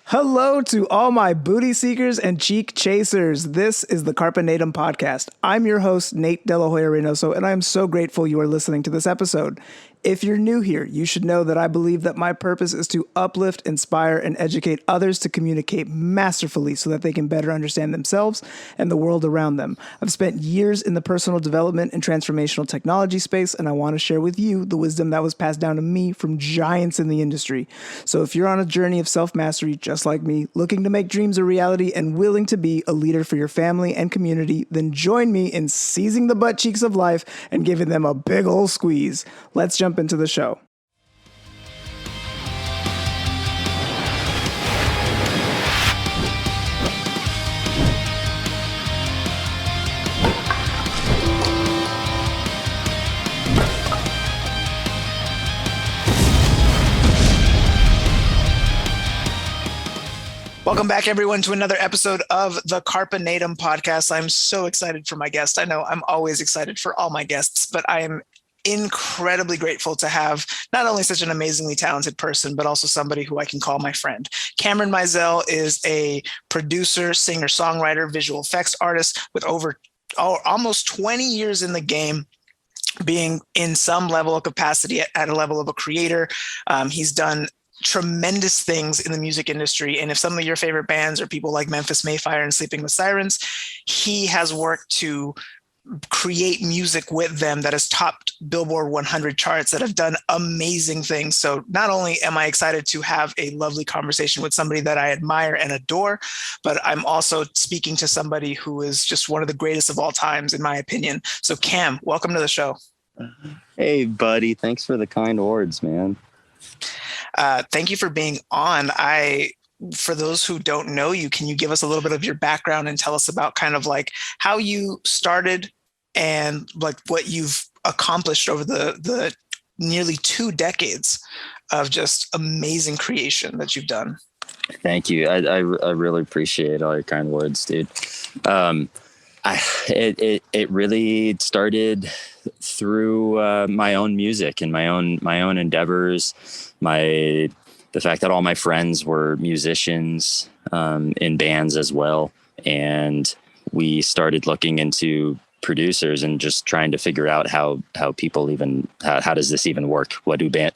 Hello to all my booty seekers and cheek chasers. This is the Carpe Natem Podcast. I'm your host, Nate De La Hoya-Reynoso, and I am so grateful you are listening to this episode. If you're new here, you should know that I believe that my purpose is to uplift, inspire, and educate others to communicate masterfully so that they can better understand themselves and the world around them. I've spent years in the personal development and transformational technology space, and I want to share with you the wisdom that was passed down to me from giants in the industry. So if you're on a journey of self-mastery, just like me, looking to make dreams a reality and willing to be a leader for your family and community, then join me in seizing the butt cheeks of life and giving them a big ol' squeeze. Let's jump into the show. Welcome back, everyone, to another episode of the Carpe Natem Podcast. I'm so excited for my guest. I know I'm always excited for all my guests, but I am incredibly grateful to have not only such an amazingly talented person, but also somebody who I can call my friend. Carpe Mizell is a producer, singer, songwriter, visual effects artist with over almost 20 years in the game, being in some level of capacity at a level of a creator. He's done tremendous things in the music industry. And if some of your favorite bands are people like Memphis Mayfire and Sleeping with Sirens, he has worked to create music with them that has topped Billboard 100 charts, that have done amazing things. So not only am I excited to have a lovely conversation with somebody that I admire and adore, but I'm also speaking to somebody who is just one of the greatest of all times, in my opinion. So Cam, welcome to the show. Hey, buddy. Thanks for the kind words, man. Thank you for being on. For those who don't know you, can you give us a little bit of your background and tell us about kind of like how you started and like what you've accomplished over the nearly 2 decades of just amazing creation that you've done? Thank you. I really appreciate all your kind words, dude. It really started through my own music and my own endeavors. The fact that all my friends were musicians in bands as well, and we started looking into producers and just trying to figure out how people even how does this even work?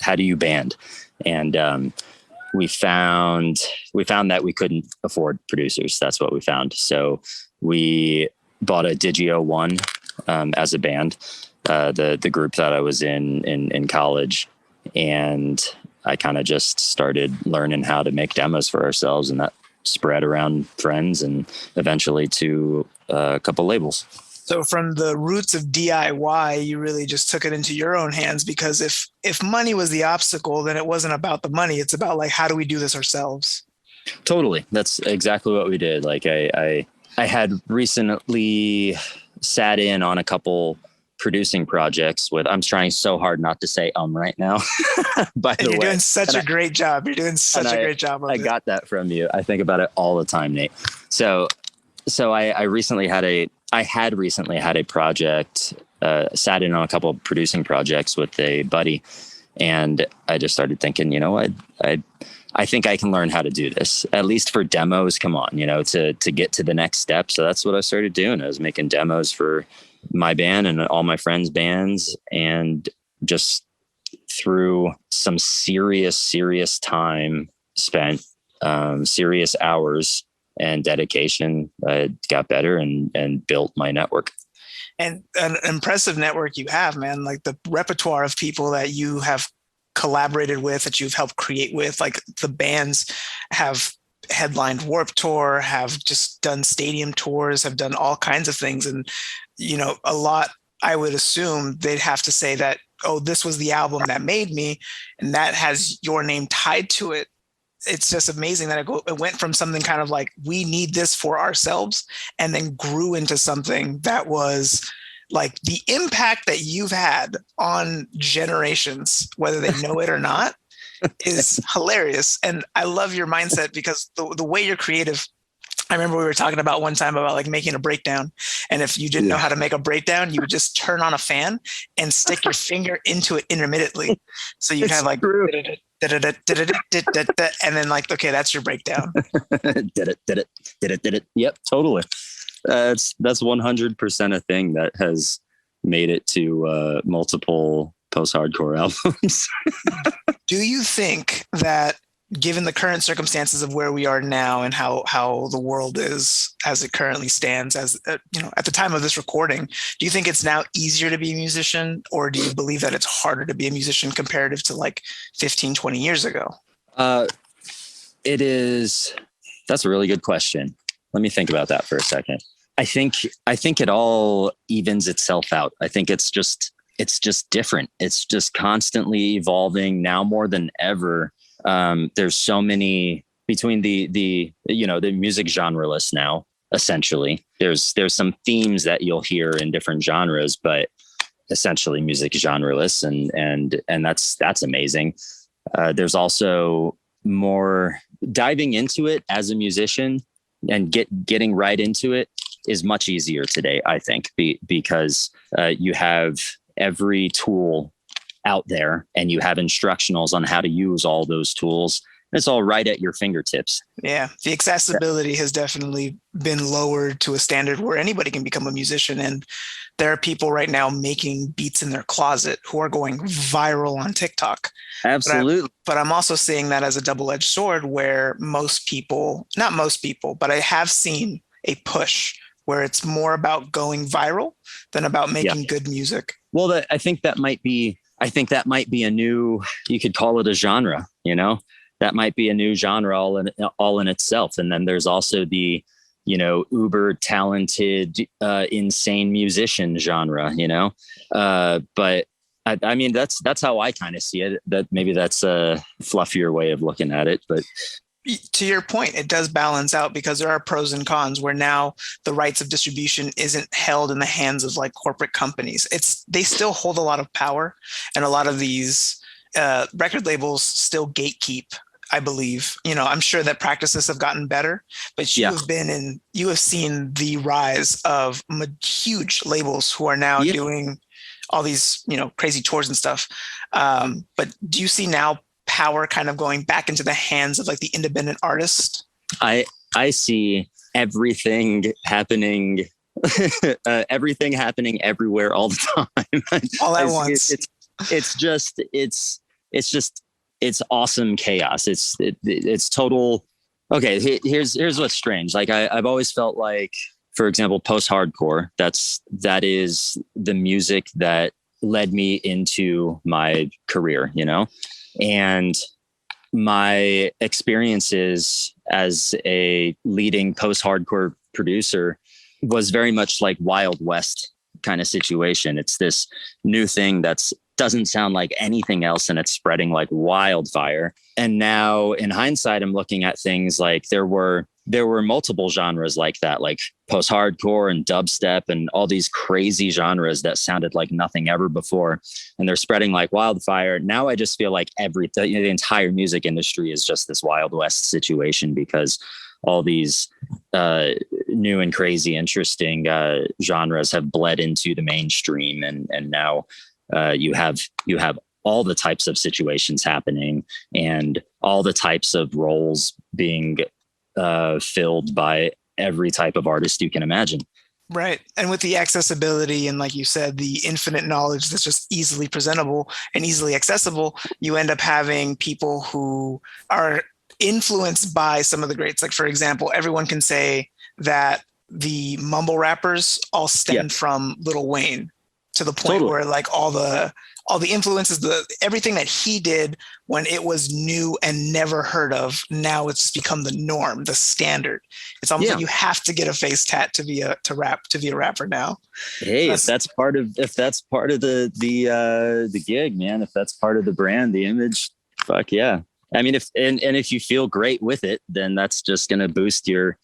How do you band? And we found that we couldn't afford producers. That's what we found. So we bought a Digio One as a band, the group that I was in college, and I kind of just started learning how to make demos for ourselves, and that spread around friends and eventually to a couple labels. So from the roots of DIY, you really just took it into your own hands, because if money was the obstacle, then it wasn't about the money. It's about like, how do we do this ourselves? Totally. That's exactly what we did. Like I had recently sat in on a couple producing projects with, I'm trying so hard not to say right now. By the way, you're doing such a great job. You're doing such a great job. I got that from you. I think about it all the time, Nate. So I had recently had a project, sat in on a couple of producing projects with a buddy, and I just started thinking, I think I can learn how to do this, at least for demos. Come on, to get to the next step. So that's what I started doing. I was making demos for my band and all my friends' bands, and just through some serious time spent, serious hours and dedication, I got better and built my network. And an impressive network you have, man. Like the repertoire of people that you have collaborated with, that you've helped create with, like the bands have headlined Warped Tour, have just done stadium tours, have done all kinds of things. And, a lot, I would assume they'd have to say that, oh, this was the album that made me, and that has your name tied to it. It's just amazing that it went from something kind of like, we need this for ourselves, and then grew into something that was like the impact that you've had on generations, whether they know it or not, is hilarious. And I love your mindset, because the way you're creative, I remember we were talking about one time about like making a breakdown. And if you didn't know how to make a breakdown, you would just turn on a fan and stick your finger into it intermittently. So you kind of like And then like, okay, that's your breakdown. Did it. Yep, totally. That's 100% a thing that has made it to multiple post-hardcore albums. Do you think that given the current circumstances of where we are now and how the world is as it currently stands, as at the time of this recording, do you think it's now easier to be a musician, or do you believe that it's harder to be a musician comparative to like 15, 20 years ago? It is. That's a really good question. Let me think about that for a second. I think it all evens itself out. I think it's just different. It's just constantly evolving now more than ever. There's so many between the music genre list now. Essentially, there's some themes that you'll hear in different genres, but essentially music genre lists, and that's amazing. There's also more diving into it as a musician and getting right into it is much easier today, I think, because you have every tool out there and you have instructionals on how to use all those tools. It's all right at your fingertips. Yeah. The accessibility has definitely been lowered to a standard where anybody can become a musician. And there are people right now making beats in their closet who are going viral on TikTok. Absolutely. But I'm also seeing that as a double-edged sword where not most people, but I have seen a push where it's more about going viral than about making good music. Well, I think that might be a new, you could call it a genre, that might be a new genre all in itself. And then there's also the, uber talented, insane musician genre, but I mean, that's how I kind of see it. That maybe that's a fluffier way of looking at it, but to your point, it does balance out because there are pros and cons where now the rights of distribution isn't held in the hands of like corporate companies. They still hold a lot of power, and a lot of these record labels still gatekeep, I believe. I'm sure that practices have gotten better, but you have seen the rise of huge labels who are now doing all these, crazy tours and stuff. But do you see now power kind of going back into the hands of like the independent artist? I see everything happening, everything happening everywhere all the time. All at once. It's awesome chaos. It's total. Okay. Here's what's strange. Like I've always felt like, for example, post-hardcore, that is the music that led me into my career, and my experiences as a leading post-hardcore producer was very much like Wild West kind of situation. It's this new thing doesn't sound like anything else, and it's spreading like wildfire. And now in hindsight, I'm looking at things like there were multiple genres like that, like post-hardcore and dubstep and all these crazy genres that sounded like nothing ever before. And they're spreading like wildfire. Now I just feel like the entire music industry is just this Wild West situation because all these new and crazy, interesting genres have bled into the mainstream. And now you have all the types of situations happening and all the types of roles being filled by every type of artist you can imagine. Right. And with the accessibility and, like you said, the infinite knowledge that's just easily presentable and easily accessible, you end up having people who are influenced by some of the greats. Like, for example, everyone can say that the mumble rappers all stemmed from Lil Wayne, to the point where like all the influences, everything that he did when it was new and never heard of, now it's just become the norm, the standard. It's almost like you have to get a face tat to be a rapper now. Hey, if that's part of the gig, man, if that's part of the brand, the image, fuck yeah. I mean, if you feel great with it, then that's just going to boost your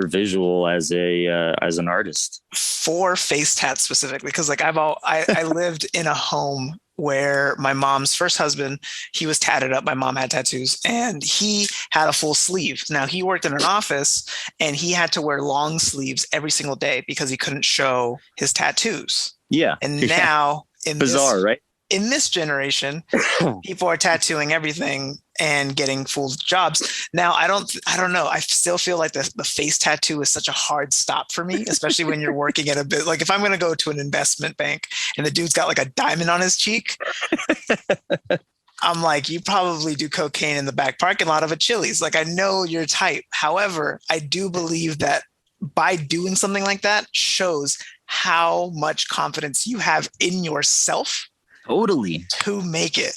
visual as an artist. For face tats specifically, because like I lived in a home where my mom's first husband, he was tatted up. My mom had tattoos, and he had a full sleeve. Now he worked in an office, and he had to wear long sleeves every single day because he couldn't show his tattoos. Yeah. And now Bizarre, right? In this generation, people are tattooing everything and getting full jobs. Now, I don't know. I still feel like the face tattoo is such a hard stop for me, especially when you're working at a bit. Like if I'm going to go to an investment bank and the dude's got like a diamond on his cheek, I'm like, you probably do cocaine in the back parking lot of a Chili's. Like I know your type. However, I do believe that by doing something like that shows how much confidence you have in yourself. Totally. To make it.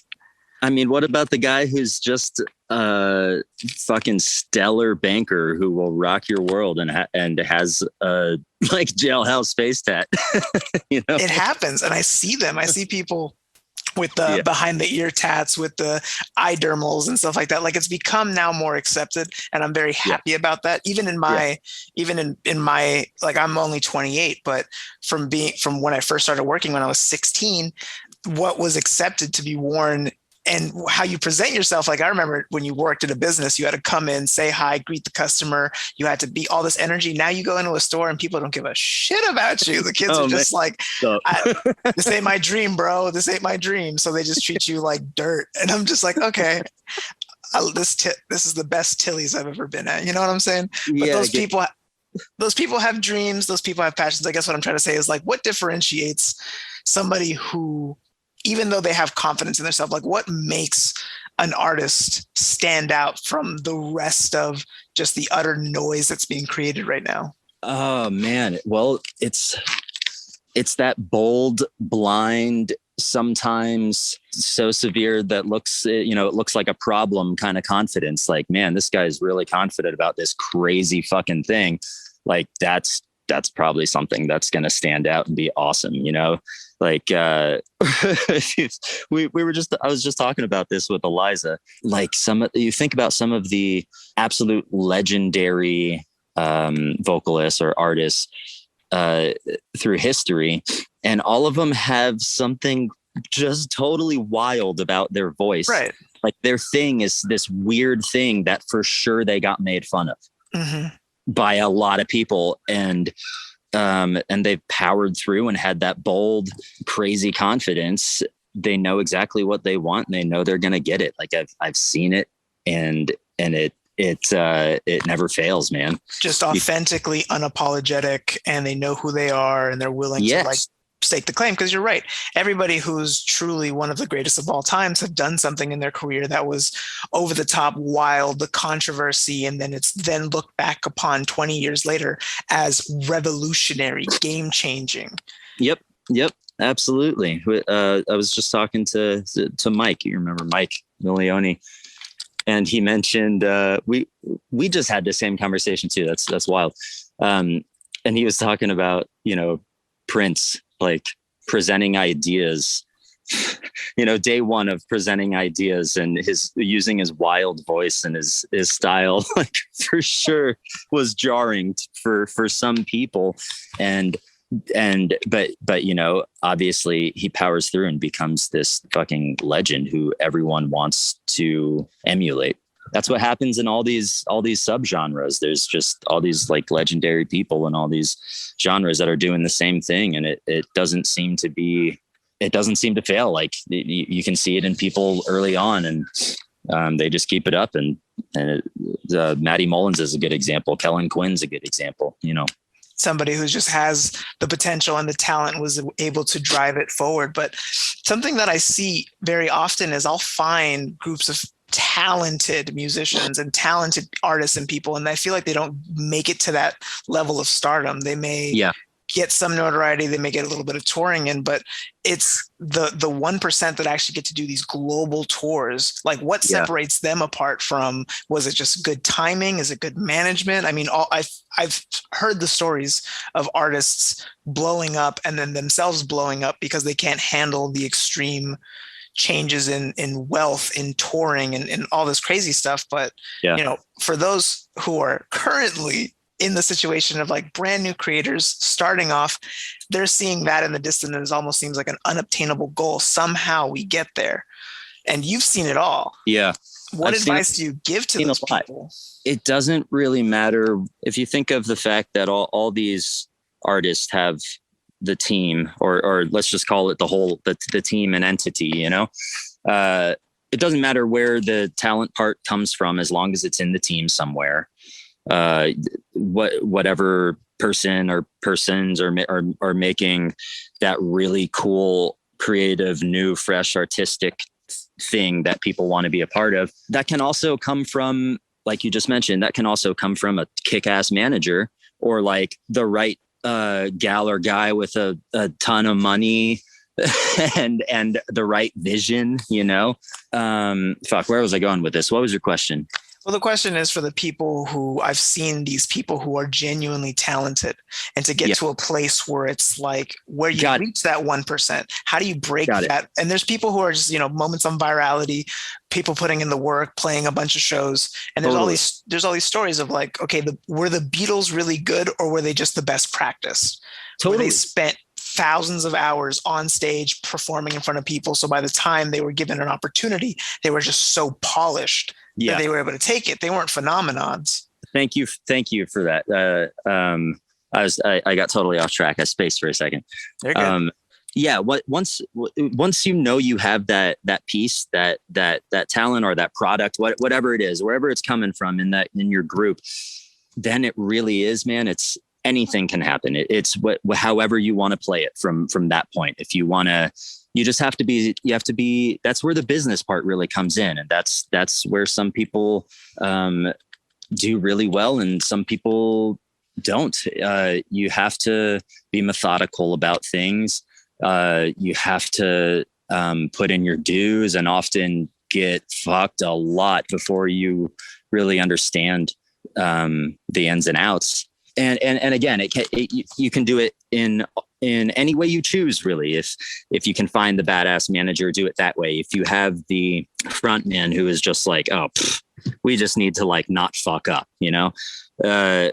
I mean, what about the guy who's just a fucking stellar banker who will rock your world and has a like jailhouse face tat? You know, it happens, and I see them. I see people with the behind the ear tats, with the eye dermals and stuff like that. Like it's become now more accepted, and I'm very happy about that. Even in my, like I'm only 28, but from when I first started working when I was 16. What was accepted to be worn and how you present yourself. Like I remember when you worked in a business, you had to come in, say hi, greet the customer. You had to be all this energy. Now you go into a store and people don't give a shit about you. The kids are just like, this ain't my dream, bro. This ain't my dream. So they just treat you like dirt. And I'm just like, okay, this is the best Tilly's I've ever been at. You know what I'm saying? But those people have dreams. Those people have passions. I guess what I'm trying to say is like, what differentiates somebody who, even though they have confidence in themselves, like what makes an artist stand out from the rest of just the utter noise that's being created right now? Oh man. Well, it's that bold, blind, sometimes so severe that it looks like a problem kind of confidence. Like, man, this guy's really confident about this crazy fucking thing. Like that's probably something that's going to stand out and be awesome. You know, like, I was just talking about this with Eliza, like you think about some of the absolute legendary, vocalists or artists, through history, and all of them have something just totally wild about their voice. Right. Like their thing is this weird thing that for sure they got made fun of by a lot of people. And they've powered through and had that bold, crazy confidence. They know exactly what they want and they know they're going to get it. Like I've seen it and it never fails, man. Just authentically unapologetic, and they know who they are and they're willing to like stake the claim. Because you're right. Everybody who's truly one of the greatest of all times have done something in their career that was over the top, wild, the controversy. And then it's then looked back upon 20 years later as revolutionary, game changing. Yep. Absolutely. I was just talking to Mike. You remember Mike Milioni? And he mentioned, we just had the same conversation too. That's wild. And he was talking about, Prince, like presenting ideas, day one of presenting ideas and using his wild voice and his style, like for sure was jarring for some people. But obviously he powers through and becomes this fucking legend who everyone wants to emulate. That's what happens in all these subgenres. There's just all these like legendary people in all these genres that are doing the same thing. And it doesn't seem to fail. Like you can see it in people early on and they just keep it up. And Matty Mullins is a good example. Kellen Quinn's a good example, Somebody who just has the potential and the talent was able to drive it forward. But something that I see very often is I'll find groups of talented musicians and talented artists and people, and I feel like they don't make it to that level of stardom. They may get some notoriety, they may get a little bit of touring in, but it's the 1% that actually get to do these global tours. Like what separates them apart from, was it just good timing? Is it good management? I mean, I've heard the stories of artists blowing up and then themselves blowing up because they can't handle the extreme changes in wealth, in touring and all this crazy stuff. But, for those who are currently in the situation of like brand new creators starting off, they're seeing that in the distance and it almost seems like an unobtainable goal. Somehow we get there, and you've seen it all. Yeah. What advice do you give to those people? It doesn't really matter if you think of the fact that all these artists have the team, or let's just call it the team and entity, it doesn't matter where the talent part comes from, as long as it's in the team somewhere. Whatever person or persons are making that really cool, creative, new, fresh, artistic thing that people want to be a part of. That can also come from, like you just mentioned, that can also come from a kick-ass manager, or like the right gal or guy with a ton of money and the right vision, where was I going with this? What was your question? Well, the question is for the people who I've seen, these people who are genuinely talented, and to get to a place where it's like where you reach that 1%. How do you break that? And there's people who are just, moments on virality, people putting in the work, playing a bunch of shows. And there's all these stories of like, okay, were the Beatles really good, or were they just the best practice? Where they spent thousands of hours on stage performing in front of people. So by the time they were given an opportunity, they were just so polished that they were able to take it. They weren't phenomenons. Thank you for that. I got totally off track. I spaced for a second. They're good. Once you have that piece, that talent or that product, whatever it is, wherever it's coming from in your group, then it really is, man. It's anything can happen. It's however you want to play it from that point. If you want to. You have to be, that's where the business part really comes in. And that's where some people do really well and some people don't. You have to be methodical about things. You have to put in your dues and often get fucked a lot before you really understand the ins and outs. And again, you can do it in any way you choose, really. If you can find the badass manager, do it that way. If you have the front man who is just like, we just need to like not fuck up,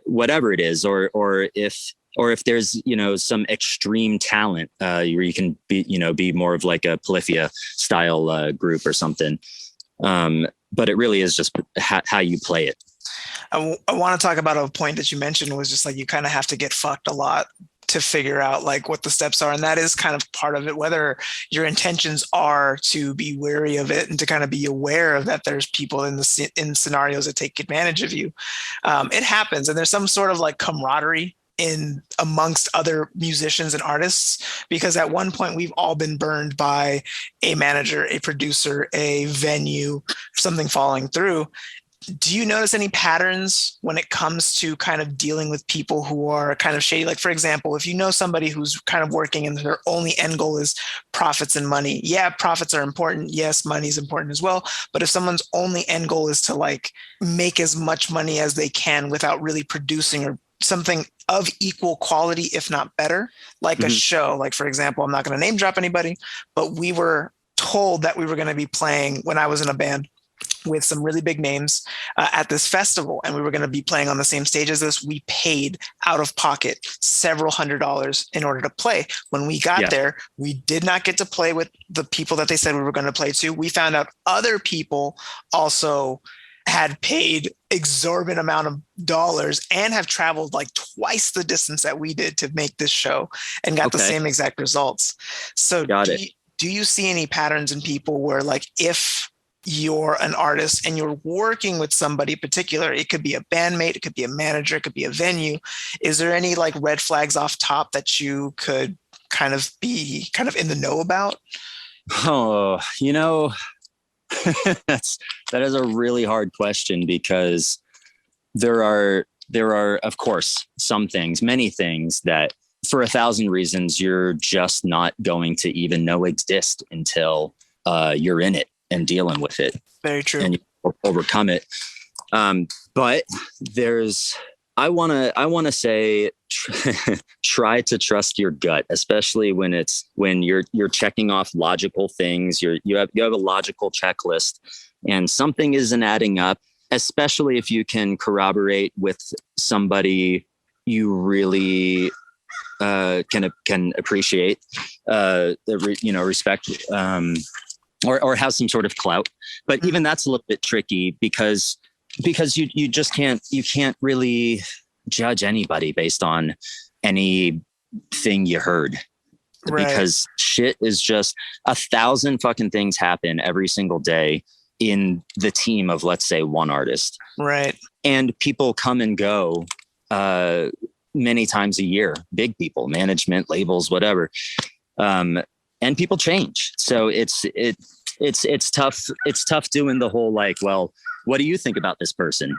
whatever it is, or if there's some extreme talent where you can be more of like a Polyphia style group or something. But it really is just how you play it. I want to talk about a point that you mentioned was just like you kind of have to get fucked a lot to figure out like what the steps are. And that is kind of part of it, whether your intentions are to be wary of it and to kind of be aware of that there's people in scenarios that take advantage of you. It happens. And there's some sort of like camaraderie in amongst other musicians and artists, because at one point we've all been burned by a manager, a producer, a venue, something falling through. Do you notice any patterns when it comes to kind of dealing with people who are kind of shady? Like, for example, if you know somebody who's kind of working and their only end goal is profits and money. Yeah, profits are important. Yes, money is important as well. But if someone's only end goal is to like make as much money as they can without really producing or something of equal quality, if not better, like a show, like, for example, I'm not going to name drop anybody, but we were told that we were going to be playing when I was in a band with some really big names at this festival, and we were going to be playing on the same stage as this. We paid out of pocket several $100s in order to play. When we got there, we did not get to play with the people that they said we were going to play to. We found out other people also had paid exorbitant amount of dollars and have traveled like twice the distance that we did to make this show and got the same exact results. So do you see any patterns in people where, like, if you're an artist and you're working with somebody particular, it could be a bandmate, it could be a manager, it could be a venue, is there any like red flags off top that you could kind of be kind of in the know about? Oh, that is a really hard question, because there are of course many things that for 1,000 reasons you're just not going to even know exist until you're in it and dealing with it. Very true. And you overcome it. But I want to say, try to trust your gut, especially when you're checking off logical things. You have a logical checklist and something isn't adding up, especially if you can corroborate with somebody you really can appreciate, respect, or has some sort of clout. But even that's a little bit tricky because you just can't really judge anybody based on anything you heard. Right. because shit is just 1,000 fucking things happen every single day in the team of, let's say, one artist. Right. And people come and go many times a year, big people, management, labels, whatever. And people change. So it's tough. It's tough doing the whole, like, well, what do you think about this person?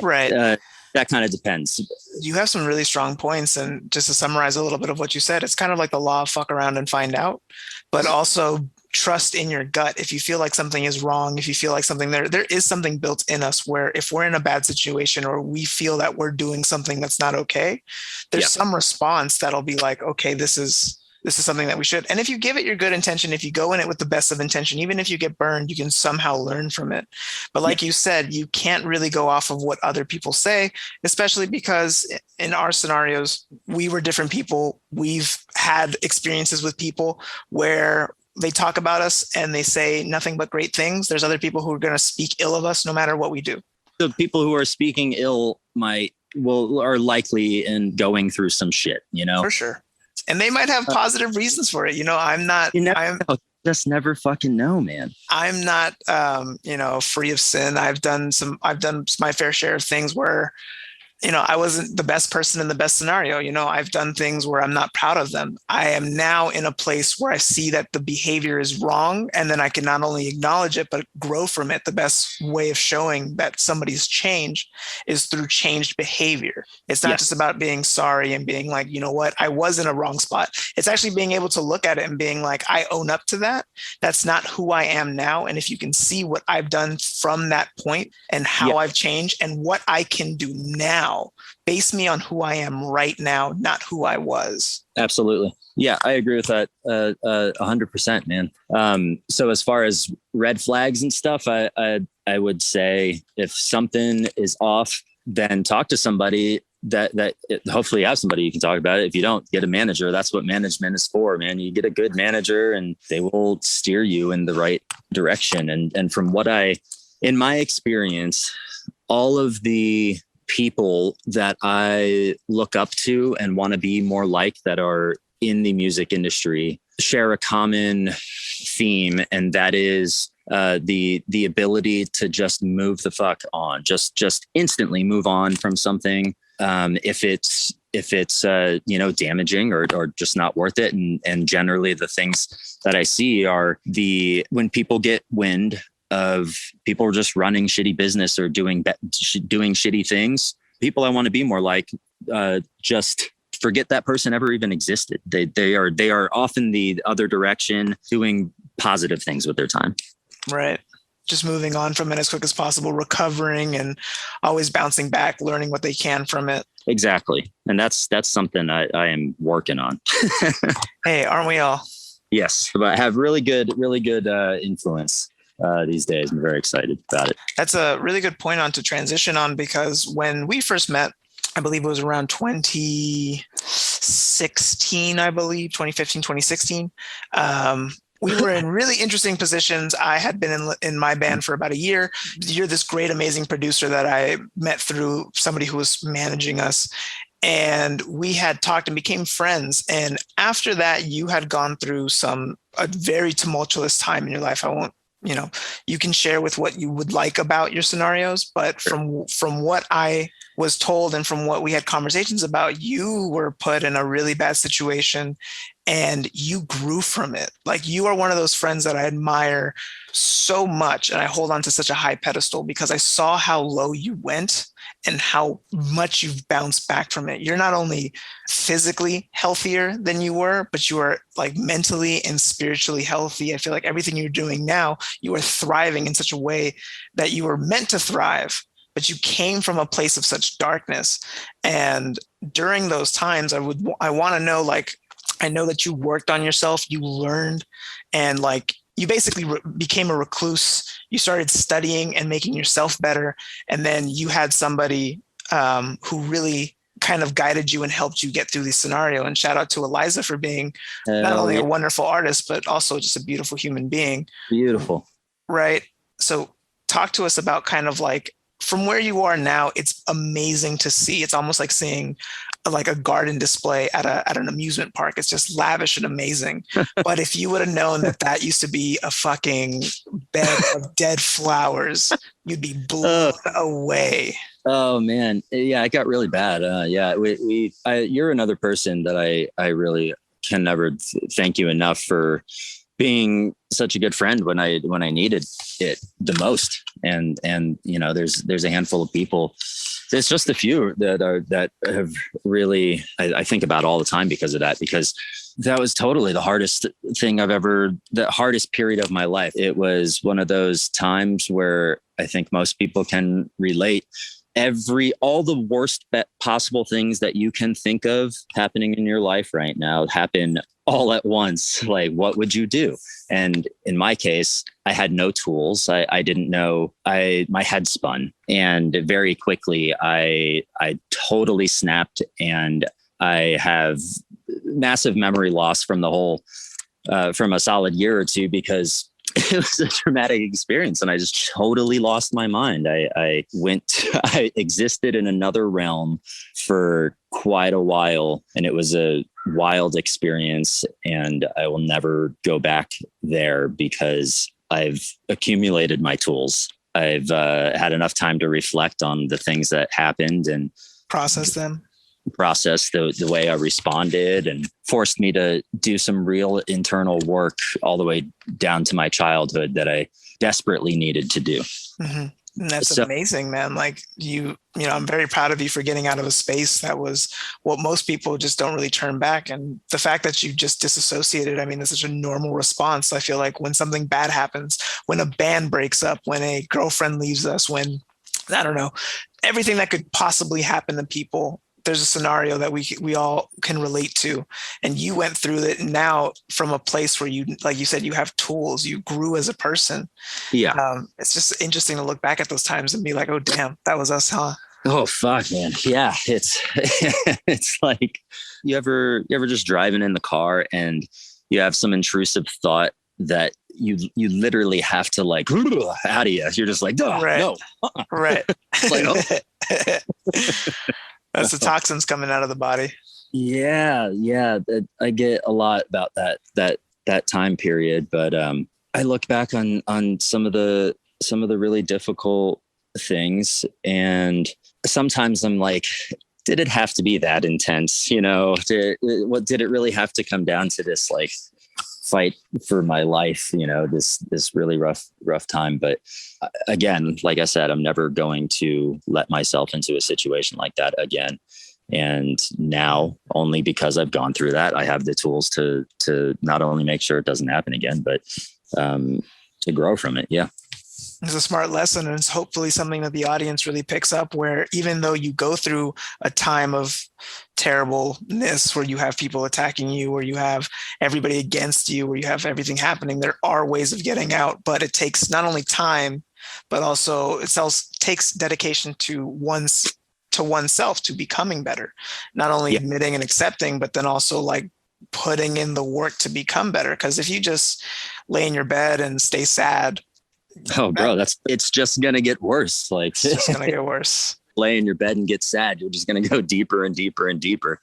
Right. That kind of depends. You have some really strong points. And just to summarize a little bit of what you said, it's kind of like the law of fuck around and find out, but also trust in your gut. If you feel like something is wrong, if you feel like something there is something built in us where if we're in a bad situation or we feel that we're doing something that's not okay, there's some response that'll be like, okay, this is something that we should. And if you give it your good intention, if you go in it with the best of intention, even if you get burned, you can somehow learn from it. But like you said, you can't really go off of what other people say, especially because in our scenarios, we were different people. We've had experiences with people where they talk about us and they say nothing but great things. There's other people who are going to speak ill of us no matter what we do. The people who are speaking ill are likely in going through some shit, For sure. And they might have positive reasons for it. I'm just never fucking know, man. I'm not, free of sin. I've done my fair share of things where, I wasn't the best person in the best scenario. I've done things where I'm not proud of them. I am now in a place where I see that the behavior is wrong. And then I can not only acknowledge it, but grow from it. The best way of showing that somebody's changed is through changed behavior. It's not just about being sorry and being like, you know what, I was in a wrong spot. It's actually being able to look at it and being like, I own up to that. That's not who I am now. And if you can see what I've done from that point and how I've changed and what I can do now, base me on who I am right now, not who I was. Absolutely. Yeah, I agree with that 100%, man. So as far as red flags and stuff, I would say if something is off, then talk to somebody that hopefully you have somebody you can talk about it. If you don't, get a manager. That's what management is for, man. You get a good manager and they will steer you in the right direction. And from in my experience, all of the people that I look up to and want to be more like that are in the music industry share a common theme, and that is the ability to just move the fuck on, just instantly move on from something if it's damaging or just not worth it. And generally the things that I see are when people get wind of people just running shitty business or doing shitty things, people I want to be more like, just forget that person ever even existed. They are often the other direction, doing positive things with their time. Right. Just moving on from it as quick as possible, recovering and always bouncing back, learning what they can from it. Exactly. And that's something I am working on. Hey, aren't we all? Yes. But I have really good influence these days. I'm very excited about it. That's a really good point to transition on, because when we first met, I believe it was around 2016, 2015, 2016. We were in really interesting positions. I had been in my band for about a year. You're this great, amazing producer that I met through somebody who was managing us. And we had talked and became friends. And after that, you had gone through a very tumultuous time in your life. I won't, you can share with what you would like about your scenarios, but from what I was told and from what we had conversations about, you were put in a really bad situation and you grew from it. Like, you are one of those friends that I admire so much and I hold on to such a high pedestal, because I saw how low you went and how much you've bounced back from it. You're not only physically healthier than you were, but you are like mentally and spiritually healthy. I feel like everything you're doing now, you are thriving in such a way that you were meant to thrive, but you came from a place of such darkness. And during those times, I want to know, like, I know that you worked on yourself, you learned, and like, you basically became a recluse. You started studying and making yourself better. And then you had somebody who really kind of guided you and helped you get through this scenario. And shout out to Eliza for being not only a wonderful artist, but also just a beautiful human being. Beautiful. Right. So talk to us about kind of like, from where you are now, it's amazing to see. It's almost like seeing like a garden display at an amusement park. It's just lavish and amazing. But if you would have known that that used to be a fucking bed of dead flowers, you'd be blown away. Oh man. Yeah, it got really bad. Yeah, you're another person that I really can never thank you enough for being such a good friend when I needed it the most. And there's a handful of people. It's just a few that have really, I think about all the time because of that, because that was totally the hardest period of my life. It was one of those times where I think most people can relate. All the worst possible things that you can think of happening in your life right now happen all at once. Like, what would you do? And in my case, I had no tools. I didn't know. My head spun, and very quickly I totally snapped, and I have massive memory loss from the whole from a solid year or two, because it was a traumatic experience and I just totally lost my mind. I existed in another realm for quite a while, and it was a wild experience, and I will never go back there because I've accumulated my tools. I've had enough time to reflect on the things that happened and process the way I responded, and forced me to do some real internal work all the way down to my childhood that I desperately needed to do. Mm-hmm. And that's amazing, man. Like I'm very proud of you for getting out of a space that was what most people just don't really turn back. And the fact that you just disassociated, I mean, it's such a normal response. I feel like when something bad happens, when a band breaks up, when a girlfriend leaves us, when, I don't know, everything that could possibly happen to people, there's a scenario that we all can relate to. And you went through it now from a place where you, like you said, you have tools, you grew as a person. Yeah. It's just interesting to look back at those times and be like, oh, damn, that was us, huh? Oh, fuck, man. Yeah. It's like you ever just driving in the car and you have some intrusive thought that you literally have to like out of you. You're just like, right. No. Right. Like, oh. That's the toxins coming out of the body. Yeah. I get a lot about that time period, but I look back on some of the really difficult things, and sometimes I'm like, did it have to be that intense? Did it really have to come down to this like fight for my life? This really rough time. But again, like I said, I'm never going to let myself into a situation like that again. And now, only because I've gone through that, I have the tools to not only make sure it doesn't happen again, but to grow from it. Yeah. It's a smart lesson, and it's hopefully something that the audience really picks up, where even though you go through a time of terribleness where you have people attacking you, where you have everybody against you, where you have everything happening, there are ways of getting out, but it takes not only time, but also it takes dedication to oneself to becoming better, not only admitting and accepting, but then also like putting in the work to become better. Because if you just lay in your bed and stay sad, oh, bro, it's just going to get worse. Like, it's just going to get worse. Lay in your bed and get sad. You're just going to go deeper and deeper and deeper.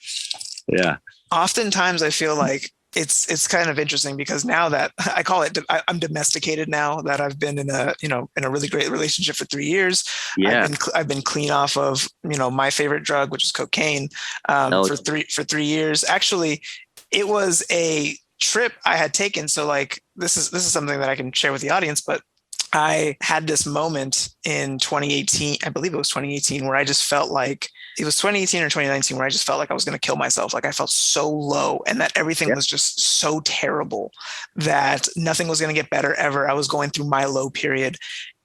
Yeah. Oftentimes I feel like it's kind of interesting, because now that I call it, I'm domesticated now that I've been in a really great relationship for 3 years. Yeah. I've been clean off of, my favorite drug, which is cocaine, for 3 years. Actually, it was a trip I had taken. So like, this is something that I can share with the audience, but I had this moment in 2018, I believe it was 2018, where I just felt like, it was 2018 or 2019, where I just felt like I was going to kill myself. Like I felt so low, and that everything was just so terrible that nothing was going to get better ever. I was going through my low period.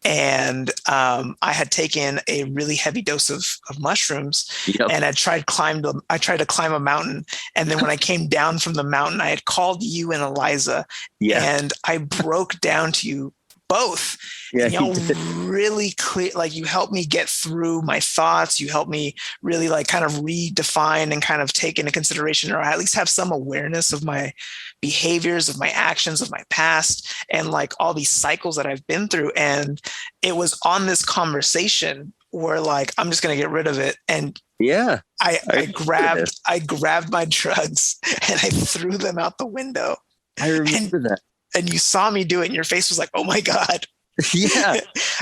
And I had taken a really heavy dose of mushrooms, and I tried to climb a mountain. And then when I came down from the mountain, I had called you and Eliza, and I broke down to you both. Yeah, and y'all really clear, like you helped me get through my thoughts. You helped me really like kind of redefine and kind of take into consideration, or at least have some awareness of my behaviors, of my actions, of my past, and like all these cycles that I've been through. And it was on this conversation where like, I'm just going to get rid of it. And Yeah. I grabbed my drugs and I threw them out the window. I remember that. And you saw me do it and your face was like, oh my God. Yeah.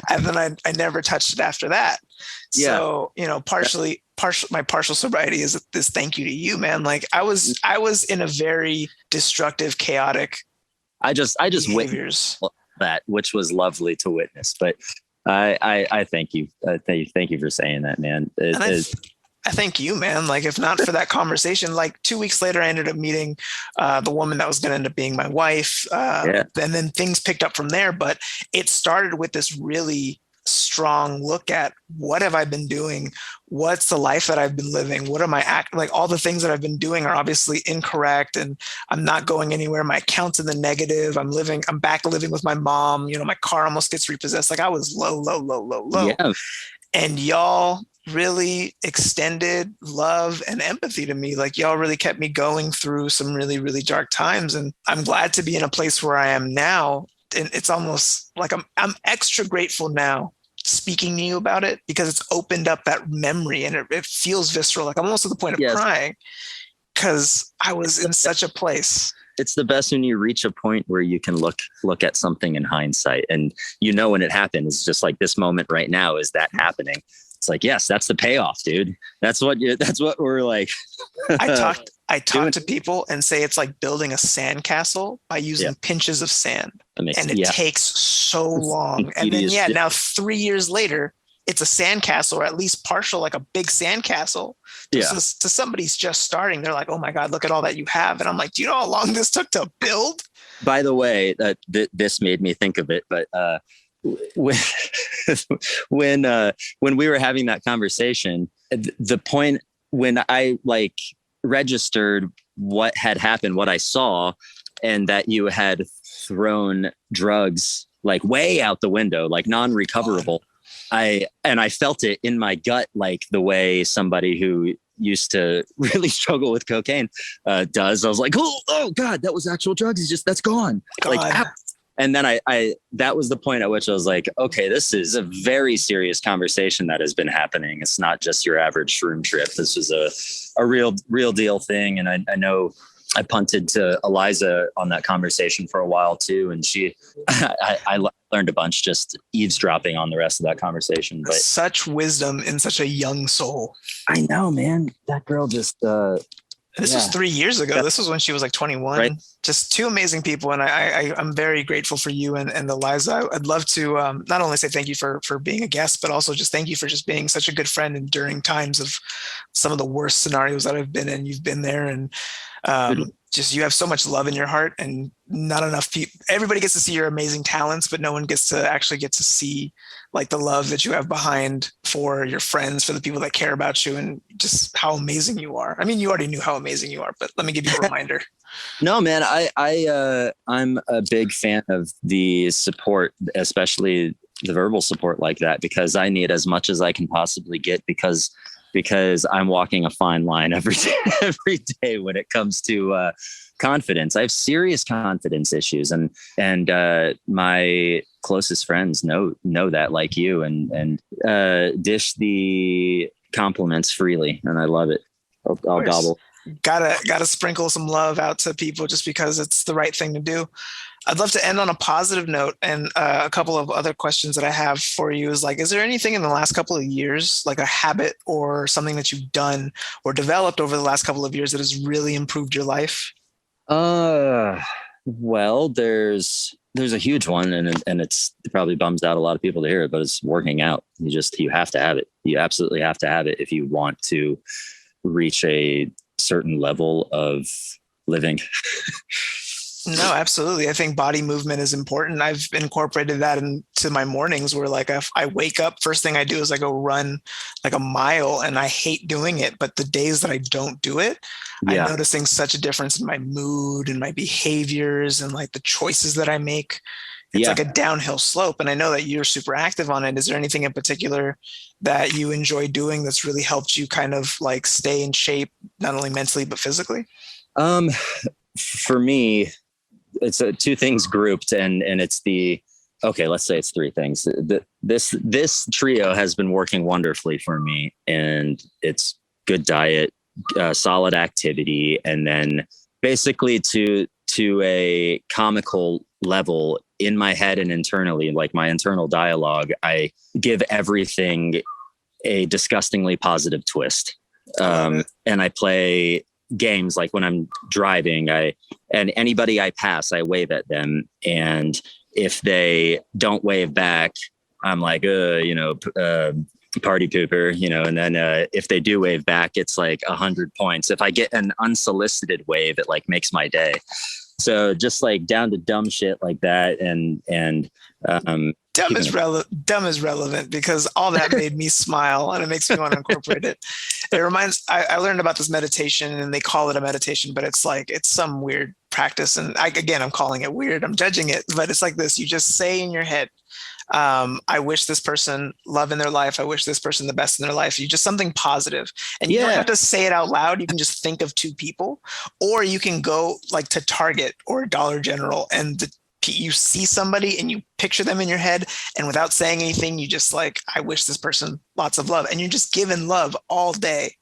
And then I never touched it after that. Yeah. So, my partial sobriety is this thank you to you, man. Like I was in a very destructive, chaotic I just behaviors. witnessed that, which was lovely to witness. But I thank you. Thank you for saying that, man. I thank you, man. Like if not for that conversation, like 2 weeks later, I ended up meeting the woman that was going to end up being my wife. And then things picked up from there. But it started with this really strong look at what have I been doing? What's the life that I've been living? What am I like? All the things that I've been doing are obviously incorrect and I'm not going anywhere. My account's in the negative. I'm back living with my mom. My car almost gets repossessed. Like I was low. Yeah. And y'all really extended love and empathy to me. Like y'all really kept me going through some really, really dark times. And I'm glad to be in a place where I am now. And it's almost like I'm extra grateful now speaking to you about it because it's opened up that memory and it feels visceral. Like I'm almost to the point of crying because I was in such a place. It's the best when you reach a point where you can look at something in hindsight and when it happened. It's just like this moment right now is that happening. It's like, yes, that's the payoff, dude. That's what we're like. I talk to people and say it's like building a sandcastle by using pinches of sand. And it takes so long. And then, now 3 years later, it's a sandcastle or at least partial, like a big sandcastle. To somebody's just starting. They're like, oh my God, look at all that you have. And I'm like, do you know how long this took to build? By the way, this made me think of it, but when we were having that conversation, the point when I registered what had happened, what I saw, and that you had thrown drugs way out the window, non-recoverable. I felt it in my gut, like the way somebody who used to really struggle with cocaine does. I was like, oh God, that was actual drugs. That's gone. And then I that was the point at which I was like, okay, this is a very serious conversation that has been happening. It's not just your average shroom trip. This was a real deal thing. And I know I punted to Eliza on that conversation for a while too. And I learned a bunch just eavesdropping on the rest of that conversation. But such wisdom in such a young soul. I know, man. That girl just... This was 3 years ago. This was when she was 21. Right. Just two amazing people. And I'm very grateful for you and Eliza. I'd love to not only say thank you for being a guest, but also just thank you for just being such a good friend and during times of some of the worst scenarios that I've been in. You've been there and just you have so much love in your heart and not enough people. Everybody gets to see your amazing talents, but no one gets to actually get to see the love that you have behind for your friends, for the people that care about you and just how amazing you are. I mean, you already knew how amazing you are, but let me give you a reminder. No, man, I'm a big fan of the support, especially the verbal support like that, because I need as much as I can possibly get because I'm walking a fine line every day when it comes to confidence. I have serious confidence issues and my closest friends know that, like you, and dish the compliments freely. And I love it. I'll gobble. Gotta sprinkle some love out to people just because it's the right thing to do. I'd love to end on a positive note, and a couple of other questions that I have for you is is there anything in the last couple of years, like a habit or something that you've done or developed over the last couple of years that has really improved your life? Well, there's a huge one, and it probably bums out a lot of people to hear it, but it's working out. You have to have it. You absolutely have to have it if you want to reach a certain level of living. No, absolutely. I think body movement is important. I've incorporated that into my mornings where if I wake up, first thing I do is I go run a mile, and I hate doing it. But the days that I don't do it, I'm noticing such a difference in my mood and my behaviors and the choices that I make. It's like a downhill slope. And I know that you're super active on it. Is there anything in particular that you enjoy doing that's really helped you kind of stay in shape, not only mentally, but physically? For me, it's two things grouped, and it's let's say it's three things. This trio has been working wonderfully for me, and it's good diet, solid activity, and then basically to a comical level in my head and internally, like my internal dialogue, I give everything a disgustingly positive twist. And I play games like when I'm driving, and anybody I pass, I wave at them. And if they don't wave back, I'm like, party pooper, and then if they do wave back, it's like 100 points. If I get an unsolicited wave, it like makes my day. So just like down to dumb shit like that. And dumb is relevant because all that made me smile and it makes me want to incorporate it. It reminds, I learned about this meditation and they call it a meditation, but it's some weird practice. And I'm calling it weird. I'm judging it, but it's like this. You just say in your head, I wish this person love in their life. I wish this person the best in their life. You just something positive, and you don't have to say it out loud. You can just think of two people, or you can go like to Target or Dollar General and you see somebody and you picture them in your head, and without saying anything, you just like, I wish this person lots of love. And you're just giving love all day.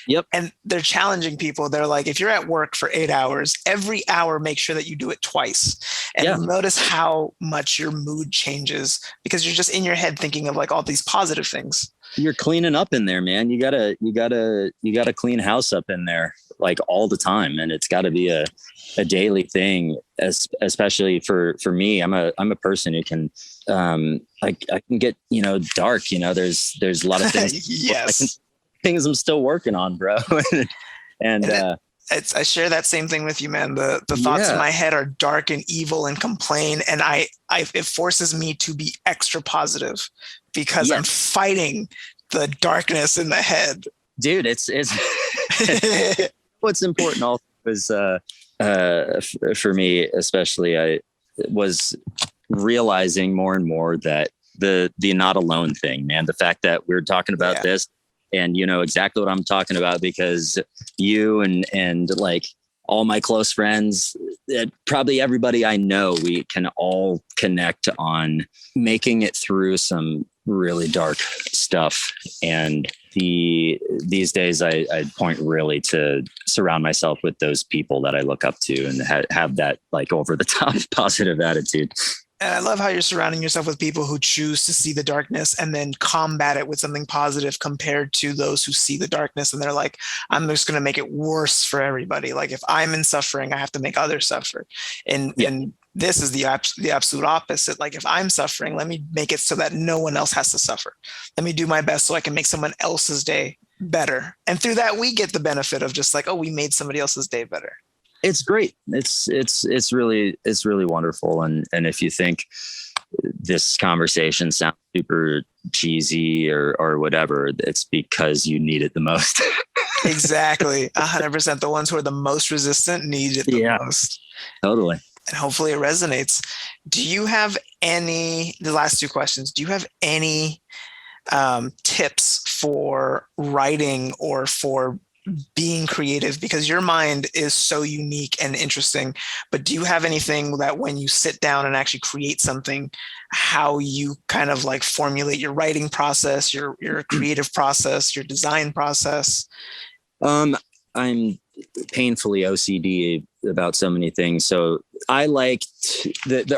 Yep. And they're challenging people. They're like, if you're at work for 8 hours, every hour, make sure that you do it twice. And you'll notice how much your mood changes because you're just in your head thinking of like all these positive things. You're cleaning up in there, man. You gotta clean house up in there like all the time. And it's gotta be a daily thing, especially for me. I'm a person who can, I can get, dark, there's a lot of things. Yes. Things I'm still working on, bro. I share that same thing with you, man. The thoughts in my head are dark and evil and complain. And it forces me to be extra positive because I'm fighting the darkness in the head. Dude, it's what's important also is, for me, especially, I was realizing more and more that the not alone thing, man, the fact that we're talking about this, and you know exactly what I'm talking about because you and like all my close friends, probably everybody I know, we can all connect on making it through some really dark stuff. And these days I point really to surround myself with those people that I look up to and have that like over the top positive attitude. And I love how you're surrounding yourself with people who choose to see the darkness and then combat it with something positive compared to those who see the darkness and they're like, I'm just going to make it worse for everybody. Like if I'm in suffering, I have to make others suffer. And this is the absolute opposite. Like if I'm suffering, let me make it so that no one else has to suffer. Let me do my best so I can make someone else's day better. And through that, we get the benefit of just like, oh, we made somebody else's day better. It's great. It's really wonderful. And if you think this conversation sounds super cheesy or whatever, it's because you need it the most. Exactly. 100%. The ones who are the most resistant need it the most. Totally. And hopefully it resonates. Do you have the last two questions, do you have any tips for writing or for being creative? Because your mind is so unique and interesting, but do you have anything that when you sit down and actually create something, how you kind of like formulate your writing process, your creative process, your design process? I'm painfully OCD about so many things. So I like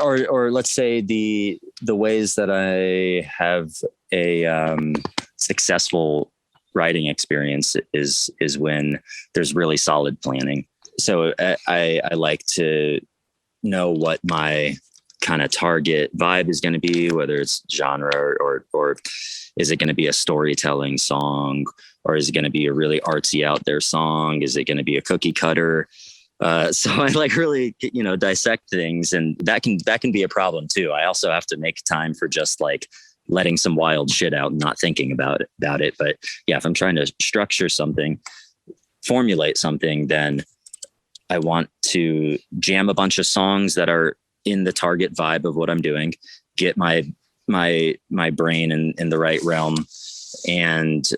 or let's say the ways that I have a successful writing experience is when there's really solid planning. So I like to know what my kind of target vibe is going to be, whether it's genre or is it going to be a storytelling song, or is it going to be a really artsy out there song? Is it going to be a cookie cutter? So I like really, dissect things, and that can be a problem too. I also have to make time for just like letting some wild shit out and not thinking about it. But yeah, if I'm trying to structure something, formulate something, then I want to jam a bunch of songs that are in the target vibe of what I'm doing, get my brain in the right realm and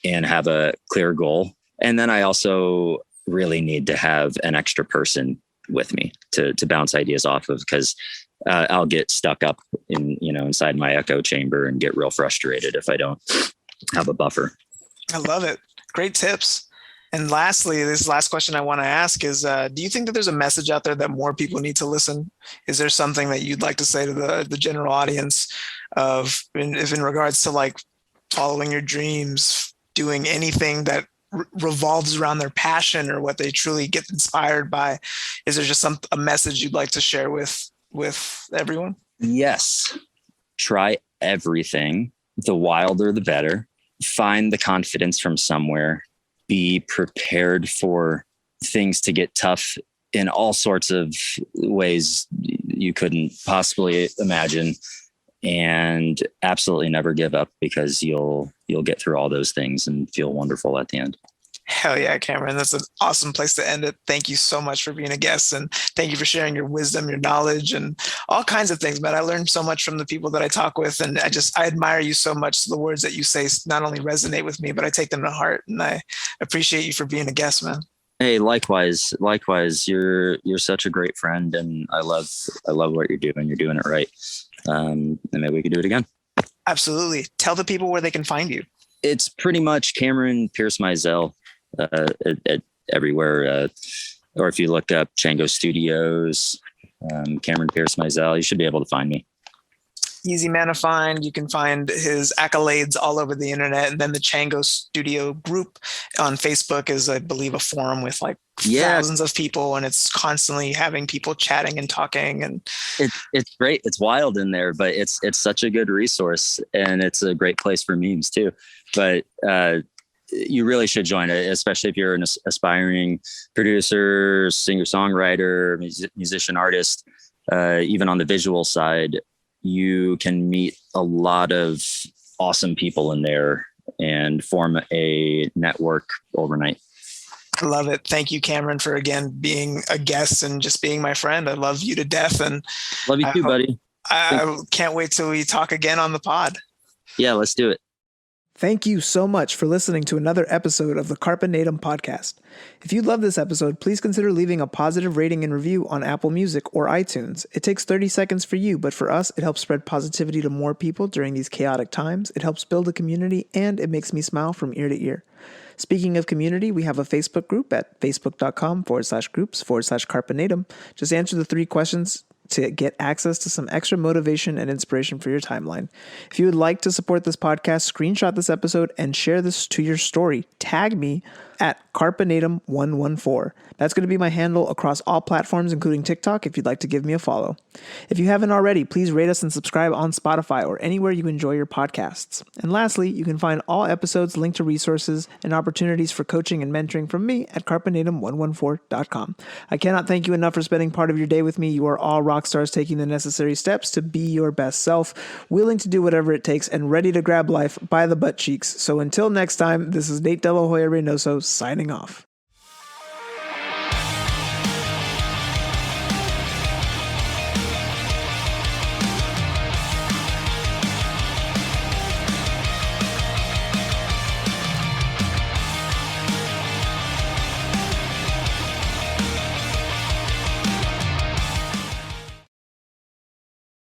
have a clear goal. And then I also really need to have an extra person with me to bounce ideas off of, because I'll get stuck up inside my echo chamber and get real frustrated if I don't have a buffer. I love it. Great tips. And lastly, this last question I want to ask is, do you think that there's a message out there that more people need to listen? Is there something that you'd like to say to the general audience if in regards to like following your dreams, doing anything that revolves around their passion or what they truly get inspired by? Is there just a message you'd like to share with everyone? Yes. Try everything. The wilder, the better. Find the confidence from somewhere. Be prepared for things to get tough in all sorts of ways you couldn't possibly imagine, and absolutely never give up, because you'll get through all those things and feel wonderful at the end. Hell yeah, Cameron. That's an awesome place to end it. Thank you so much for being a guest, and thank you for sharing your wisdom, your knowledge, and all kinds of things, man. I learned so much from the people that I talk with, and I admire you so much. The words that you say not only resonate with me, but I take them to heart, and I appreciate you for being a guest, man. Hey, likewise. You're such a great friend, and I love what you're doing. You're doing it right. And maybe we could do it again. Absolutely. Tell the people where they can find you. It's pretty much Cameron Pierce Mizell at everywhere. Or if you look up Chango Studios, Cameron Pierce Mizell, you should be able to find me. Easy man to find. You can find his accolades all over the internet. And then the Chango Studio group on Facebook is, I believe, a forum with like thousands of people, and it's constantly having people chatting and talking. And it's great. It's wild in there, but it's such a good resource, and it's a great place for memes too. But you really should join it, especially if you're an aspiring producer, singer-songwriter, musician, artist, even on the visual side. You can meet a lot of awesome people in there and form a network overnight. I love it. Thank you, Cameron, for again being a guest and just being my friend. I love you to death, and love you too, buddy. I can't wait till we talk again on the pod. Yeah, let's do it. Thank you so much for listening to another episode of the Carpe Natem Podcast. If you love this episode, please consider leaving a positive rating and review on Apple Music or iTunes. It takes 30 seconds for you, but for us, it helps spread positivity to more people during these chaotic times. It helps build a community, and it makes me smile from ear to ear. Speaking of community, we have a Facebook group at facebook.com/groups/Carpe Natem. Just answer the 3 questions to get access to some extra motivation and inspiration for your timeline. If you would like to support this podcast, screenshot this episode and share this to your story. Tag me at Carpe Natem 114. That's going to be my handle across all platforms, including TikTok, if you'd like to give me a follow. If you haven't already, please rate us and subscribe on Spotify or anywhere you enjoy your podcasts. And lastly, you can find all episodes, linked to resources, and opportunities for coaching and mentoring from me at carpenatem114.com. I cannot thank you enough for spending part of your day with me. You are all rock stars taking the necessary steps to be your best self, willing to do whatever it takes, and ready to grab life by the butt cheeks. So until next time, this is Nate Hoya-Reynoso signing off.